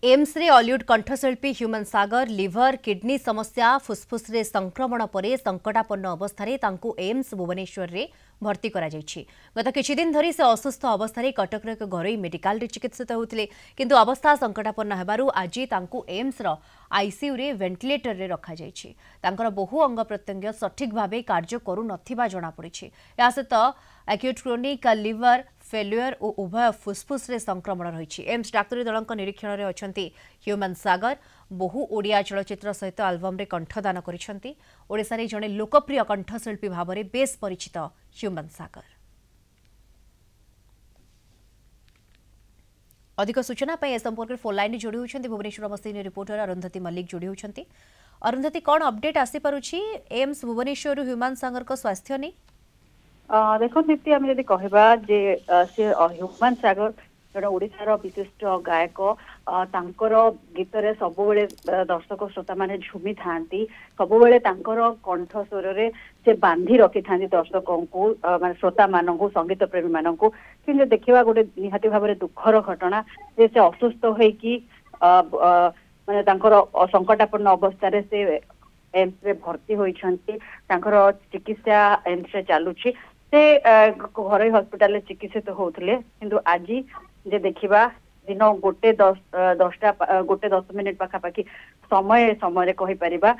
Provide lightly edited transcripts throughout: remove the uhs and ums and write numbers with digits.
AIIMS रे Hollywood कंठशिल्पी human सागर liver kidney समस्या फुस्फुस रे संक्रमण पर संकटापन्न अवस्था एम्स भुवनेश्वर रे भर्ती करा जायछि। गत किछि दिन धरी से असुस्थ अवस्था कटक एक घरोई मेडिकल रे चिकित्सित होतिले, किंतु अवस्था संकटापन्न हेबारु आजि तांकु एम्स रो आईसीयू रे वेंटिलेटर रे रखा जायछि। तांकर बहु अंग प्रत्यंग सठिक भाबे कार्य करू नथिबा जणा पड़िछि। या सहित एक्यूट क्रोनिक लिवर फेल्युअर और उभय फुस्फुस रे संक्रमण रही। एम्स डाक्तरी दल निरीक्षण में अछंती ह्यूमन सागर बहु ओडिया चलचित्र सहित आल्बम रे कंठदान करिसेंती। ओडिसा रे जणे लोकप्रिय कंठशिल्पी भाव में बेस परिचित ह्यूमन सागर। अधिक सूचना ए संपर्क में फोन लाइन जोड़ी होती भुवनेश्वर मसीन रिपोर्टर अरुंधति मल्लिक जोड़ी होती। अरुंधति कौन अपडेट आसी पारुछि एम्स भुवनेश्वर ह्यूमन सागर को स्वास्थ्य नहीं? देखो दीप्ति आम जब कहवा जे से ह्यूमन सागर जड़े ओडिशार विशिष्ट गायक तांकर गीत रे सबुबेले दर्शक श्रोता माने झुमी थांती सबुबेले तांकर कंठ स्वर रे से बांधी रखि थांती दर्शकों को माने श्रोता मानन को संगीत प्रेमी मानन को कि देखिबा गोटे निहाती भाबरे दुखर घटना जे से असुस्थ होई कि माने तांकर संकटापन्न अवस्था रे से एम्स रे भर्ती होइछंती। तांकर चिकित्सा एम्स रे चालुछि। से घर हस्पिटाल चिकित्सित होते किंतु आज जे देखा दिन 1:10 मिनिट पाखापाखि समय समय कहीपर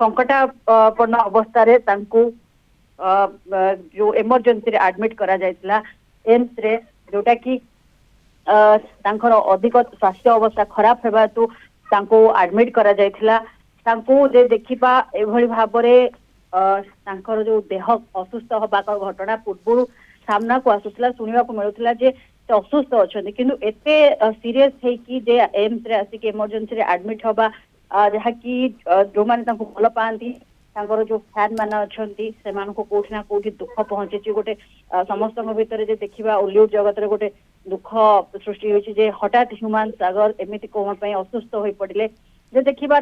संकटापन्न अवस्था जो एमरजेंसी रे एडमिट करा जायतिला एम्स रे जोटा कि अधिक स्वास्थ्य अवस्था खराब हेबा तो एडमिट करा जायतिला। जे देखा एभली भाबरे तांकर जो देह असुस्थ हवा घटना पूर्व सामना को आसुला शुणा मिलूला जे असुस्थ अच्छा किंतु एते सीरियस है कि जे एम्स रे आसिक इमरजेंसी रे एडमिट हवा जहाँकि जो माने तांको भल पाती जो फैन मान अच्छा से कोठी ना कोठी दुख पहुंची गोटे समस्त भितर जे देखा ओलीवुड जगत रे गोटे दुख सृष्टि होछि जे हठात ह्यूमन सागर एमिति कोन पई असुस्थ होई पड़िले। जे देखा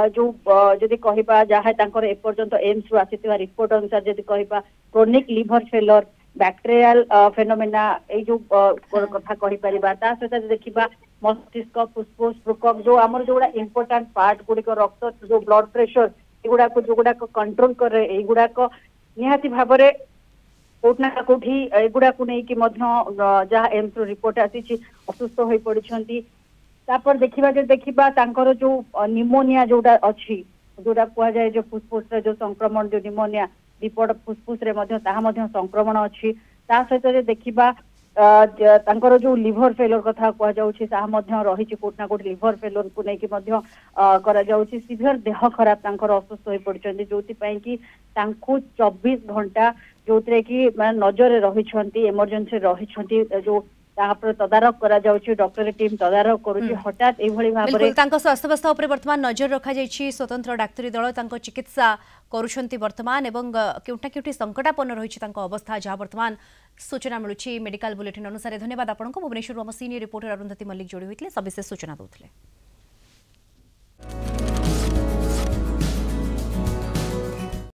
जो जदि कहबा जहाँ तांकर एपर्यंत एम्स रु आसीथिबा रिपोर्ट अनुसार जदि कहबा chronic liver failure bacterial phenomena ए जो कथा कहि परिबा ता सहित देखिबा मस्तिष्क फुस्फुस वृकक जो आमर जो इंपोर्टेंट पार्ट गुडी को रक्त जो ब्लड प्रेशर एगुडा को जो गुडा को कंट्रोल करे एगुडा को निहाती भाबरे कोठना कोठी एगुडा को नै कि मध्य जहाँ एम्स रु रिपोर्ट आसी असुस्थ होई पड़िछंती। तापर देखा तांकर जो निमोनिया जोटा अच्छी जोटा कह जाए जो फुस्फुस रे जो संक्रमण जो निमोनिया रिपोर्ट फुस्फुस रे मध्य ताहा मध्य संक्रमण अच्छी ता सहित देखा तांकर जो लिवर फेलर कथा कह जाउछि ताहा मध्य रहिछि कोठना कोठ लिवर फेलर को नै कि मध्य करा जाउछि। सिवियर देह खराब तांकर असुस्थ होई पड़िछंती जोति पई कि तांको 24 घंटा जोतरे कि नजर रे रहिछंती इमरजेंसी रहिछंती जो तदारक करा जाउछि डॉक्टर टीम तदारक करूछि। हठात एभली भाबरे तांको स्वास्थ्य अवस्था ऊपर वर्तमान नजर रखा जायछि। स्वतंत्र डाक्तरी दल तांको चिकित्सा करूछंती वर्तमान एवं केउटा केउटी संकटापन्न रहिछि तांको अवस्था जहाँ वर्तमान सूचना मिलुछि मेडिकल बुलेटिन अनुसार। धन्यवाद आपनको भुवनेश्वर सीनियर रिपोर्टर अरुंधति मल्लिक जोड़ी होइतले सविशेष सूचना दउथले।